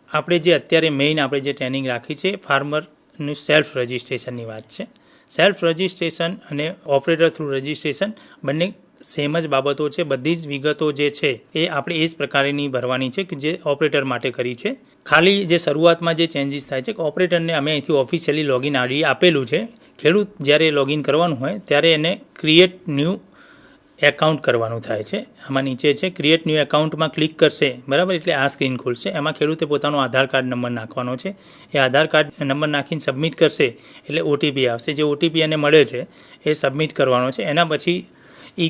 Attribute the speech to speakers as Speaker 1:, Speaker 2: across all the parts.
Speaker 1: આપણે જે અત્યારે મેઇન આપણે જે ટ્રેનિંગ રાખી છે ફાર્મરનું સેલ્ફ રજિસ્ટ્રેશનની વાત છે. સેલ્ફ રજિસ્ટ્રેશન અને ઓપરેટર થ્રુ રજિસ્ટ્રેશન બંને સેમ જ બાબતો છે. બધી જ વિગતો જે છે એ આપણે એ જ પ્રકારની ભરવાની છે કે જે ઓપરેટર માટે કરી છે. ખાલી જે શરૂઆતમાં જે ચેન્જીસ થાય છે કે ઓપરેટરને અમે અહીંથી ઓફિશિયલી લોગિન આઈડી આપેલું છે. ખેડૂત જ્યારે લોગિન કરવાનું હોય ત્યારે એને ક્રિએટ ન્યૂ એકાઉન્ટ કરવાનું થાય છે. આમાં નીચે છે ક્રિએટ ન્યૂ એકાઉન્ટમાં ક્લિક કરશે, બરાબર, એટલે આ સ્ક્રીન ખુલશે. એમાં ખેડૂતે પોતાનો આધાર કાર્ડ નંબર નાખવાનો છે. એ આધાર કાર્ડ નંબર નાખીને સબમિટ કરશે એટલે ઓટીપી આવશે. જે ઓટીપી એને મળે છે એ સબમિટ કરવાનો છે. એના પછી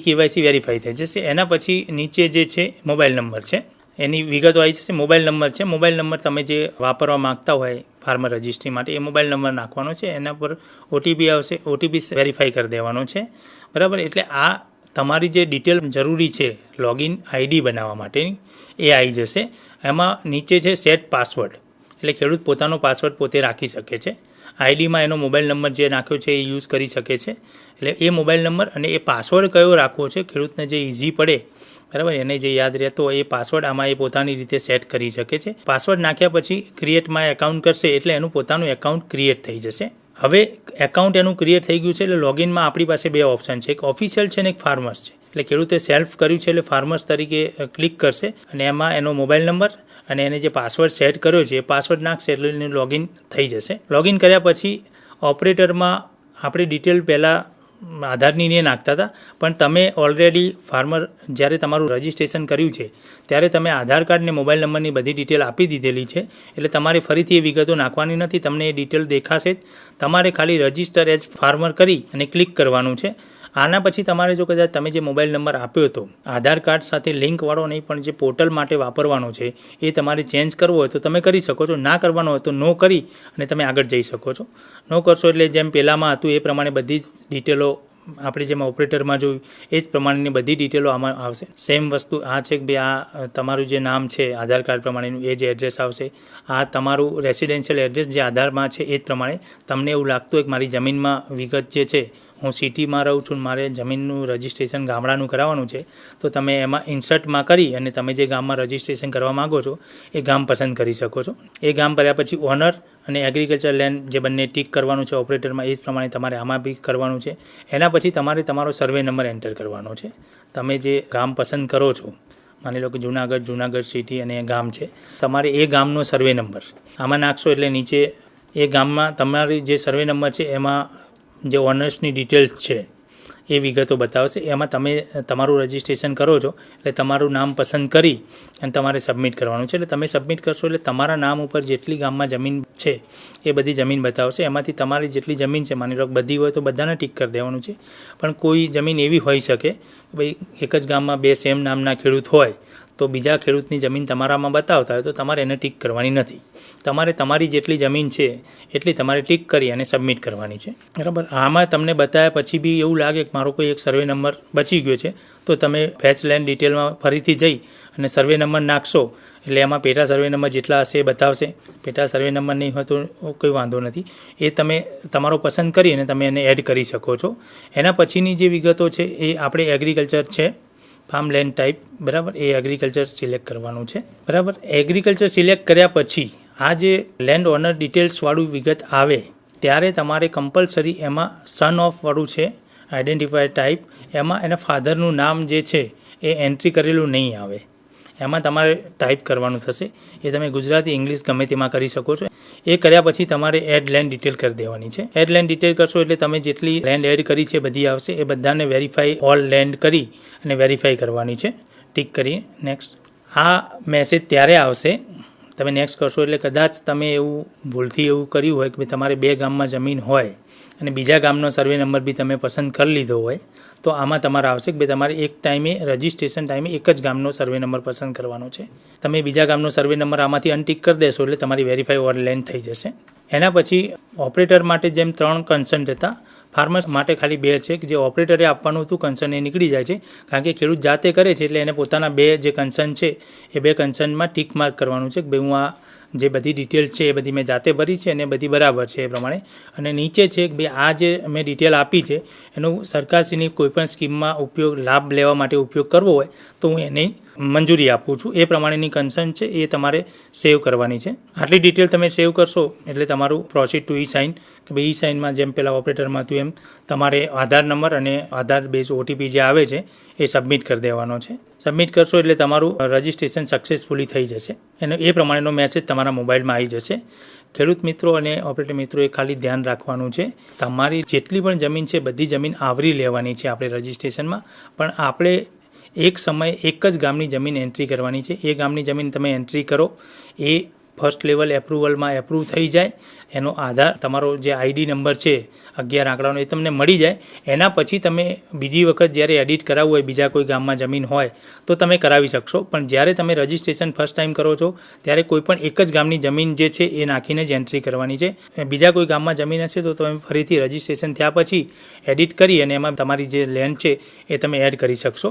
Speaker 1: KYC વેરીફાઈ થઈ જશે. એના પછી નીચે જે છે મોબાઈલ નંબર છે, એની વિગતો આવી જશે. મોબાઈલ નંબર છે, મોબાઈલ નંબર તમે જે વાપરવા માગતા હોય ફાર્મર રજિસ્ટ્રી માટે એ મોબાઈલ નંબર નાખવાનો છે. એના પર ઓટીપી આવશે, ઓટીપી વેરીફાઈ કરી દેવાનો છે, બરાબર. એટલે આ તમારી જે ડિટેલ જરૂરી છે લોગિન આઈડી બનાવવા માટેની એ આવી જશે. એમાં નીચે છે સેટ પાસવર્ડ, એટલે ખેડૂત પોતાનો પાસવર્ડ પોતે રાખી શકે છે. આઈડીમાં એનો મોબાઈલ નંબર જે નાખ્યો છે એ યુઝ કરી શકે છે. એટલે એ મોબાઈલ નંબર અને એ પાસવર્ડ કયો રાખવો છે ખેડૂતને જે ઇઝી પડે, બરાબર, એને જે યાદ રહેતો હોય એ પાસવર્ડ આમાં એ પોતાની રીતે સેટ કરી શકે છે. પાસવર્ડ નાખ્યા પછી ક્રિએટમાં એકાઉન્ટ કરશે એટલે એનું પોતાનું એકાઉન્ટ ક્રિએટ થઈ જશે. હવે એકાઉન્ટ એનું ક્રિએટ થઈ ગયું છે એટલે લોગિનમાં આપણી પાસે બે ઓપ્શન છે, એક ઓફિશિયલ છે અને એક ફાર્મર્સ છે. એટલે ખેડૂતે સેલ્ફ કર્યું છે એટલે ફાર્મર્સ તરીકે ક્લિક કરશે અને એમાં એનો મોબાઈલ નંબર અને એને જે પાસવર્ડ સેટ કર્યો છે એ પાસવર્ડ નાખશે એટલે એનું લોગિન થઈ જશે. લોગિન કર્યા પછી ઓપરેટરમાં આપણે ડિટેલ પહેલાં આધારની ને નાખતા હતા, પણ તમે ઓલરેડી ફાર્મર જ્યારે તમારું રજિસ્ટ્રેશન કર્યું છે ત્યારે તમે આધાર કાર્ડ ને મોબાઈલ નંબરની બધી ડિટેલ આપી દીધેલી છે. એટલે તમારે ફરીથી એ વિગતો નાખવાની નથી, તમને એ ડિટેલ દેખાશે જ. તમારે ખાલી રજિસ્ટર એઝ ફાર્મર કરી અને ક્લિક કરવાનું છે. આના પછી તમારે જો કદાચ તમે જે મોબાઈલ નંબર આપ્યો હતો આધાર કાર્ડ સાથે લિંકવાળો નહીં, પણ જે પોર્ટલ માટે વાપરવાનો છે એ તમારે ચેન્જ કરવો હોય તો તમે કરી શકો છો. ના કરવાનો હોય તો નો કરી અને તમે આગળ જઈ શકો છો. નો કરશો એટલે જેમ પહેલાંમાં હતું એ પ્રમાણે બધી જ ડિટેલો આપણે જેમ ઓપરેટરમાં જોયું એ જ પ્રમાણેની બધી ડિટેલો આમાં આવશે. સેમ વસ્તુ આ છે કે ભાઈ આ તમારું જે નામ છે આધાર કાર્ડ પ્રમાણેનું એ જે એડ્રેસ આવશે. આ તમારું રેસિડેન્શિયલ એડ્રેસ જે આધારમાં છે એ જ પ્રમાણે. તમને એવું લાગતું હોય કે મારી જમીનમાં વિગત જે છે, હું સિટીમાં રહું છું, મારે જમીનનું રજિસ્ટ્રેશન ગામડાનું કરાવવાનું છે, તો તમે એમાં ઇન્સર્ટમાં કરી અને તમે જે ગામમાં રજિસ્ટ્રેશન કરવા માગો છો એ ગામ પસંદ કરી શકો છો. એ ગામ કર્યા પછી ઓનર અને એગ્રીકલ્ચર લેન્ડ જે બંને ટિક કરવાનું છે ઓપરેટરમાં એ જ પ્રમાણે તમારે આમાં બી કરવાનું છે. એના પછી તમારે તમારો સર્વે નંબર એન્ટર કરવાનો છે. તમે જે ગામ પસંદ કરો છો, માની લો કે જુનાગઢ સિટી અને ગામ છે, તમારે એ ગામનો સર્વે નંબર આમાં નાખશો એટલે નીચે એ ગામમાં તમારી જે સર્વે નંબર છે એમાં જે ઓનર્સની ડિટેલ્સ છે એ વિગતો બતાવશે. એમાં તમે તમારું રજિસ્ટ્રેશન કરો છો એટલે તમારું નામ પસંદ કરી અને તમારે સબમિટ કરવાનું છે. એટલે તમે સબમિટ કરશો એટલે તમારા નામ ઉપર જેટલી ગામમાં જમીન છે એ બધી જમીન બતાવશે. એમાંથી તમારી જેટલી જમીન છે, માની લો બધી હોય તો બધાને ટીક કરી દેવાનું છે. પણ કોઈ જમીન એવી હોઈ શકે કે ભાઈ એક જ ગામમાં બે સેમ નામના ખેડૂત હોય તો બીજા ખેડૂતની જમીન તમારામાં બતાવતા હોય તો તમારે એને ટીક કરવાની નથી. તમારે તમારી જેટલી જમીન છે એટલી તમારે ટીક કરી અને સબમિટ કરવાની છે, બરાબર. આમાં તમને બતાવ્યા પછી બી એવું લાગે કે મારો કોઈ એક સર્વે નંબર બચી ગયો છે તો તમે ફેચ લેન્ડ ડિટેલમાં ફરીથી જઈ અને સર્વે નંબર નાખશો એટલે એમાં પેટા સર્વે નંબર જેટલા હશે એ બતાવશે. પેટા સર્વે નંબર નહીં હોય તો કોઈ વાંધો નથી, એ તમે તમારો પસંદ કરી અને તમે એને એડ કરી શકો છો. એના પછીની જે વિગતો છે એ આપણે એગ્રીકલ્ચર છે, ફાર્મ લેન્ડ ટાઈપ, બરાબર, એ એગ્રીકલ્ચર સિલેક્ટ કરવાનું છે, બરાબર. એગ્રીકલ્ચર સિલેક્ટ કર્યા પછી આ જે લેન્ડ ઓનર ડિટેલ્સવાળું વિગત આવે ત્યારે તમારે કમ્પલસરી એમાં સન ઓફ વાળું છે આઈડેન્ટિફાયર ટાઈપ, એમાં એના ફાધરનું નામ જે છે એ એન્ટ્રી કરેલું નહીં આવે. એમાં તમારે ટાઈપ કરવાનું થશે. એ તમે ગુજરાતી ઇંગ્લિશ ગમે તેમાં કરી શકો છો. એ કર્યા પછી તમારે એડ લેન્ડ ડિટેલ કરી દેવાની છે. એડ લેન્ડ ડિટેલ કરશો એટલે તમે જેટલી લેન્ડ એડ કરી છે બધી આવશે. એ બધાને વેરીફાઈ ઓલ લેન્ડ કરી અને વેરીફાઈ કરવાની છે, ટીક કરી નેક્સ્ટ. આ મેસેજ ત્યારે આવશે તમે નેક્સ્ટ કરશો એટલે કદાચ તમે એવું ભૂલથી એવું કર્યું હોય કે ભાઈ તમારે બે ગામમાં જમીન હોય અને બીજા ગામનો સર્વે નંબર બી તમે પસંદ કરી લીધો હોય તો આમાં તમારે આવશે કે ભાઈ તમારે એક ટાઈમે રજિસ્ટ્રેશન ટાઈમે એક જ ગામનો સર્વે નંબર પસંદ કરવાનો છે. તમે બીજા ગામનો સર્વે નંબર આમાંથી અનટિક કરી દેશો એટલે તમારી વેરીફાઈ ઓર લેન્ડ થઈ જશે. એના પછી ઓપરેટર માટે જેમ 3 કન્સર્ન હતા, ફાર્મર્સ માટે ખાલી 2 છે કે જે ઓપરેટરે આપવાનું હતું કન્સર્ન એ નીકળી જાય છે કારણ કે ખેડૂત જાતે કરે છે એટલે એને પોતાના 2 જે કન્સર્ન છે એ 2 કન્સર્નમાં ટીક માર્ક કરવાનું છે કે ભાઈ હું આ જે બધી ડિટેલ છે એ બધી મેં જાતે ભરી છે અને બધી બરાબર છે એ પ્રમાણે. અને નીચે છે કે ભાઈ આ જે મેં ડિટેલ આપી છે એનો સરકારશ્રીની કોઈપણ સ્કીમમાં લાભ લેવા માટે ઉપયોગ કરવો હોય તો હું એની મંજૂરી આપું છું. એ પ્રમાણેની કન્સર્ન છે એ તમારે સેવ કરવાની છે. આટલી ડિટેલ તમે સેવ કરશો એટલે તમારું પ્રોસીડ ટુ ઈ સાઇન કે ભાઈ ઈ સાઇનમાં જેમ પહેલાં ઓપરેટરમાં હતું એમ તમારે આધાર નંબર અને આધાર બેઝ ઓટીપી જે આવે છે એ સબમિટ કરી દેવાનો છે. સબમિટ કરશો એટલે તમારું રજિસ્ટ્રેશન સક્સેસફુલી થઈ જશે અને એ પ્રમાણેનો મેસેજ તમારા મોબાઈલમાં આવી જશે. ખેડૂત મિત્રો અને ઓપરેટર મિત્રોએ ખાલી ધ્યાન રાખવાનું છે, તમારી જેટલી પણ જમીન છે બધી જમીન આવરી લેવાની છે આપણે રજિસ્ટ્રેશનમાં. પણ આપણે એક સમયે એક જ ગામની જમીન એન્ટ્રી કરવાની છે. એ ગામની જમીન તમે એન્ટ્રી કરો, એ ફર્સ્ટ લેવલ એપ્રુવલમાં એપ્રુવ થઈ જાય, એનો આધાર તમારો જે આઈડી નંબર છે 11 આંકડાનો એ તમને મળી જાય. એના પછી તમે બીજી વખત જ્યારે એડિટ કરાવવું હોય બીજા કોઈ ગામમાં જમીન હોય તો તમે કરાવી શકશો. પણ જ્યારે તમે રજિસ્ટ્રેશન ફર્સ્ટ ટાઈમ કરો છો ત્યારે કોઈ પણ એક જ ગામની જમીન જે છે એ નાખીને જ એન્ટ્રી કરવાની છે. બીજા કોઈ ગામમાં જમીન હશે તો તમે ફરીથી રજિસ્ટ્રેશન થયા પછી એડિટ કરી અને એમાં તમારી જે લેન્ડ છે એ તમે એડ કરી શકશો.